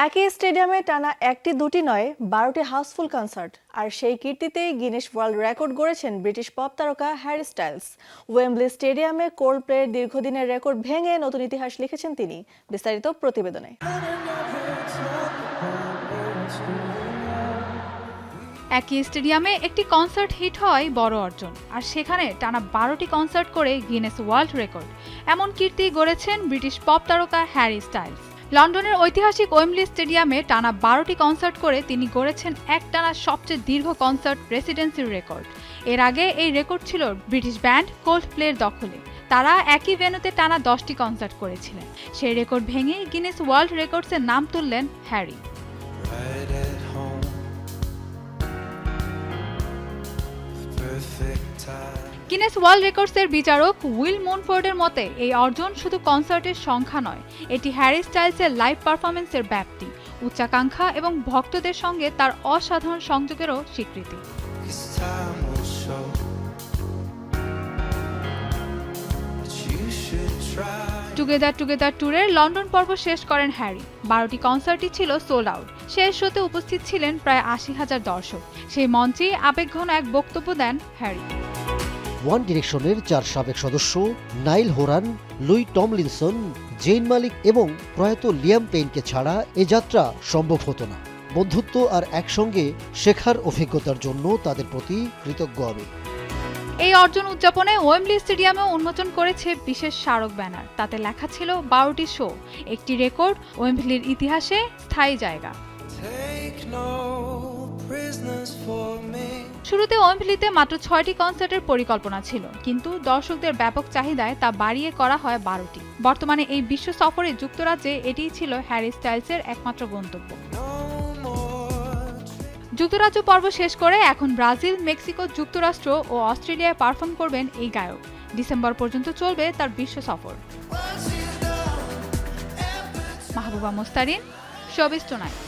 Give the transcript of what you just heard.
একই স্টেডিয়ামে টানা একটি দুটি নয় 12টি হাউসফুল কনসার্ট, আর সেই কীর্তিতেই গিনেস ওয়ার্ল্ড রেকর্ড গড়েছেন ব্রিটিশ পপ তারকা হ্যারি স্টাইলস। ওয়েম্বলি স্টেডিয়ামে কোল্ডপ্লের দীর্ঘদিনের রেকর্ড ভেঙে নতুন ইতিহাস লিখেছেন তিনি। বিস্তারিত প্রতিবেদনে। একই স্টেডিয়ামে একটি কনসার্ট হিট হয় বড় অর্জন, আর সেখানে টানা 12টি কনসার্ট করে গিনেস ওয়ার্ল্ড রেকর্ড এমন কীর্তি গড়েছেন ব্রিটিশ পপ তারকা হ্যারি স্টাইলস। লন্ডনের ঐতিহাসিক ওয়েম্বলি স্টেডিয়ামে টানা 12টি কনসার্ট করে তিনি গড়েছেন একটানা সবচেয়ে দীর্ঘ কনসার্ট রেসিডেন্সির রেকর্ড। এর আগে এই রেকর্ড ছিল ব্রিটিশ ব্যান্ড কোল্ডপ্লের দখলে। তারা একই ভেন্যুতে টানা 10টি কনসার্ট করেছিলেন। সেই রেকর্ড ভেঙে গিনেস ওয়ার্ল্ড রেকর্ডসের নাম তুললেন হ্যারি। গিনেস ওয়ার্ল্ড রেকর্ডসের বিচারক উইল মুনফোর্ডের মতে এই অর্জন শুধু কনসার্টের সংখ্যা নয়, এটি হ্যারি স্টাইলসের লাইভ পারফরমেন্সের ব্যাপ্তি, উচ্চাকাঙ্ক্ষা এবং ভক্তদের সঙ্গে তার অসাধারণ সংযোগেরও স্বীকৃতি। টুগেদার টুগেদার ট্যুরের লন্ডন পর্ব শেষ করেন হ্যারি। 12টি কনসার্টই ছিল সোল্ড আউট। শেষ শোতে উপস্থিত ছিলেন প্রায় 80,000 দর্শক। সেই মঞ্চে আবেগঘন এক বক্তব্য দেন হ্যারি। ওয়ান ডিরেকশনের 4 সাবেক সদস্য Niall Horan, Louis Tomlinson, Zayn Malik এবং প্রয়াত লিয়াম পেইনকে ছাড়া এ যাত্রা সম্ভব হতো না। বন্ধুত্ব আর একসঙ্গে শেখার অভিজ্ঞতার জন্য তাদের প্রতি কৃতজ্ঞ আমি। এই অর্জন উদযাপনে ওয়েম্বলি স্টেডিয়ামে উন্মোচন করেছে বিশেষ স্মারক ব্যানার। তাতে লেখা ছিল 12টি শো, একটি রেকর্ড, ওয়েম্বলির ইতিহাসে স্থায়ী জায়গা। শুরুতে ওয়েম্বলিতে মাত্র 6টি কনসার্টের পরিকল্পনা ছিল, কিন্তু দর্শকদের ব্যাপক চাহিদায় তা বাড়িয়ে করা হয় 12টি। বর্তমানে এই বিশ্ব সফরে যুক্তরাজ্যে এটিই ছিল হ্যারি স্টাইলসের একমাত্র গন্তব্য। যুক্তরাজ্য পর্ব শেষ করে এখন ব্রাজিল, মেক্সিকো, যুক্তরাষ্ট্র ও অস্ট্রেলিয়ায় পারফর্ম করবেন এই গায়ক। ডিসেম্বর পর্যন্ত চলবে তার বিশ্ব সফর। Mahbuba Mostarin, showbiz tonight.